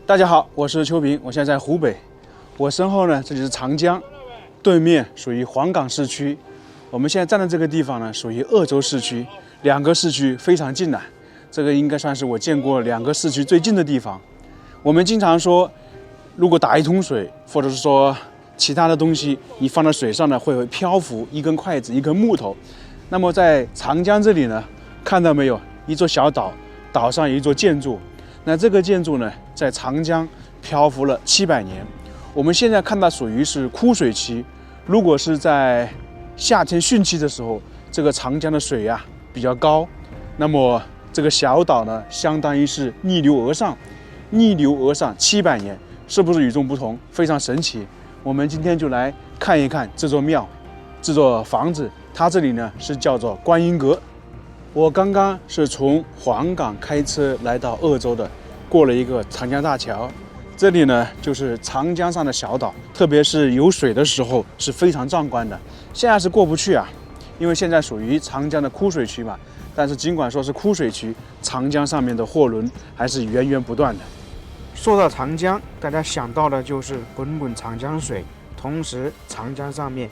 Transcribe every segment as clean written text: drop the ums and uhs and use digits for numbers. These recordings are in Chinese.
大家好，我是邱平，我现在在湖北。我身后呢，这里是长江，对面属于黄冈市区。我们现在站的这个地方呢，属于鄂州市区，两个市区非常近的。这个应该算是我见过两个市区最近的地方。我们经常说，如果打一桶水，或者是说其他的东西，你放在水上呢，会漂浮一根筷子、一根木头。那么在长江这里呢，看到没有，一座小岛，岛上有一座建筑。那这个建筑呢，在长江漂浮了700年。我们现在看到属于是枯水期，如果是在夏天汛期的时候，这个长江的水呀比较高，那么这个小岛呢，相当于是逆流而上700年，是不是与众不同？非常神奇。我们今天就来看一看这座庙，这座房子，它这里呢是叫做观音阁。我刚刚是从黄冈开车来到鄂州的，过了一个长江大桥。这里呢就是长江上的小岛，特别是有水的时候是非常壮观的。现在是过不去啊，因为现在属于长江的枯水区嘛。但是尽管说是枯水区，长江上面的货轮还是源源不断的。说到长江，大家想到的就是滚滚长江水，同时长江上面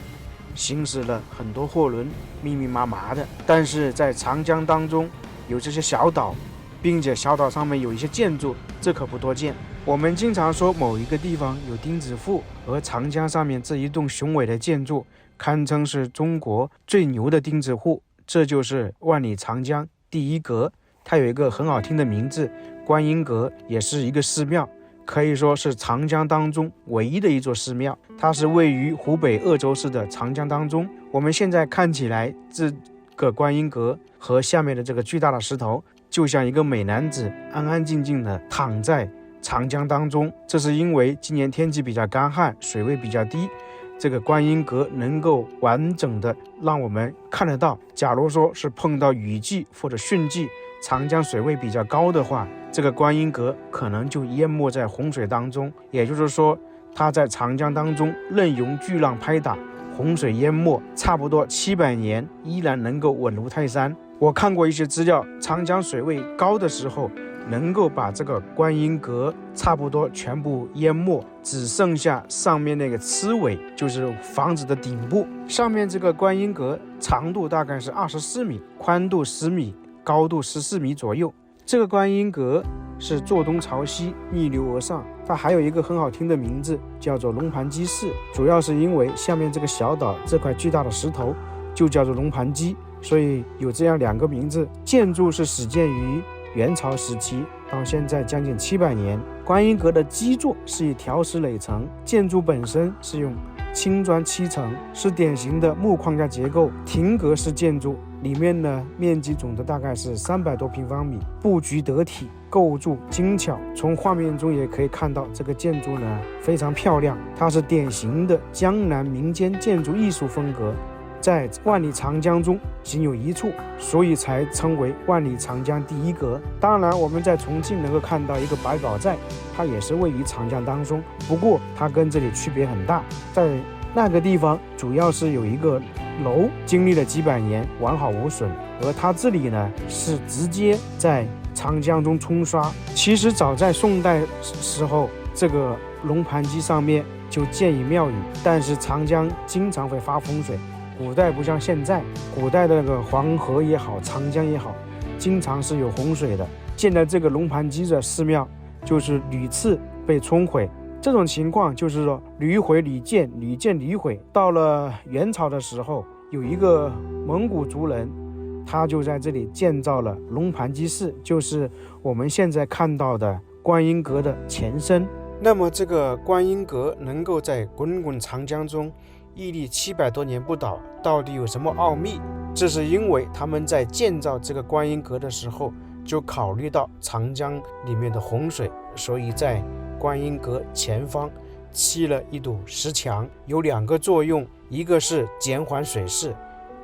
行驶了很多货轮，密密麻麻的。但是在长江当中有这些小岛，并且小岛上面有一些建筑，这可不多见。我们经常说某一个地方有钉子户，而长江上面这一栋雄伟的建筑堪称是中国最牛的钉子户，这就是万里长江第一阁。它有一个很好听的名字，观音阁，也是一个寺庙，可以说是长江当中唯一的一座寺庙。它是位于湖北鄂州市的长江当中。我们现在看起来，这个观音阁和下面的这个巨大的石头，就像一个美男子安安静静的躺在长江当中。这是因为今年天气比较干旱，水位比较低，这个观音阁能够完整的让我们看得到。假如说是碰到雨季或者汛季，长江水位比较高的话，这个观音阁可能就淹没在洪水当中。也就是说，它在长江当中任由巨浪拍打，洪水淹没，差不多700年依然能够稳如泰山。我看过一些资料，长江水位高的时候，能够把这个观音阁差不多全部淹没，只剩下上面那个螭尾，就是房子的顶部。上面这个观音阁长度大概是24米，宽度10米，高度14米左右。这个观音阁是坐东朝西，逆流而上。它还有一个很好听的名字，叫做龙盘鸡寺，主要是因为下面这个小岛这块巨大的石头就叫做龙盘鸡，所以有这样2个名字。建筑是始建于元朝时期，到现在将近700年。观音阁的基座是以条石垒成，建筑本身是用青砖砌成，是典型的木框架结构，亭阁式建筑。里面呢，面积总的大概是300多平方米，布局得体，构筑精巧。从画面中也可以看到，这个建筑呢非常漂亮，它是典型的江南民间建筑艺术风格，在万里长江中仅有一处，所以才称为万里长江第一阁。当然，我们在重庆能够看到一个百宝寨，它也是位于长江当中，不过它跟这里区别很大，在那个地方主要是有一个楼经历了几百年完好无损，而它这里呢是直接在长江中冲刷。其实早在宋代时候，这个龙盘鸡上面就建有庙宇，但是长江经常会发洪水，古代不像现在，古代的那个黄河也好，长江也好，经常是有洪水的。建的这个龙盘鸡的寺庙就是屡次被冲毁，这种情况就是说屡毁屡建，屡建屡毁。到了元朝的时候，有一个蒙古族人，他就在这里建造了龙盘鸡寺，就是我们现在看到的观音阁的前身。那么这个观音阁能够在滚滚长江中屹立700多年不倒，到底有什么奥秘？这是因为他们在建造这个观音阁的时候，就考虑到长江里面的洪水，所以在观音阁前方砌了一堵石墙，有2个作用，一个是减缓水势，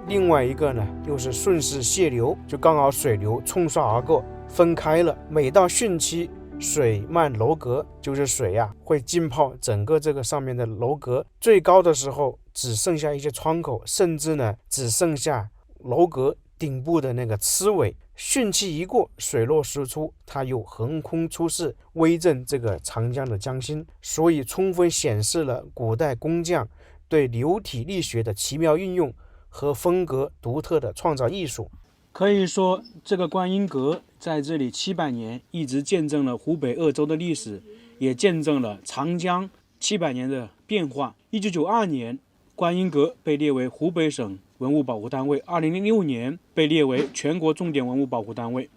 另外一个呢又是顺势泄流，就刚好水流冲刷而过，分开了。每到汛期，水漫楼阁，就是水会浸泡整个这个上面的楼阁，最高的时候只剩下一些窗口，甚至呢只剩下楼阁顶部的那个螭尾，汛期一过，水落石出，它又横空出世，威震这个长江的江心，所以充分显示了古代工匠对流体力学的奇妙运用和风格独特的创造艺术。可以说，这个观音阁在这里700年，一直见证了湖北鄂州的历史，也见证了长江700年的变化。1992年，观音阁被列为湖北省文物保护单位，2006年被列为全国重点文物保护单位。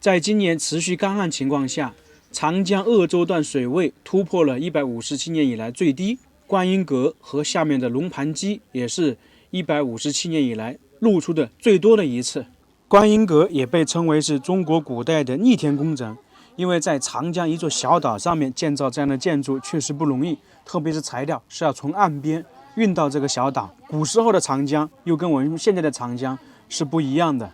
在今年持续干旱情况下，长江鄂州段水位突破了157年以来最低，观音阁和下面的龙盘基也是157年以来露出的最多的一次。观音阁也被称为是中国古代的逆天工程，因为在长江一座小岛上面建造这样的建筑确实不容易，特别是材料是要从岸边运到这个小岛。古时候的长江又跟我们现在的长江是不一样的，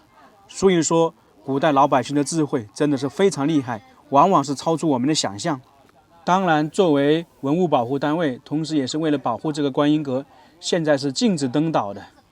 所以说古代老百姓的智慧真的是非常厉害，往往是超出我们的想象。当然，作为文物保护单位，同时也是为了保护这个观音阁，现在是禁止登岛的。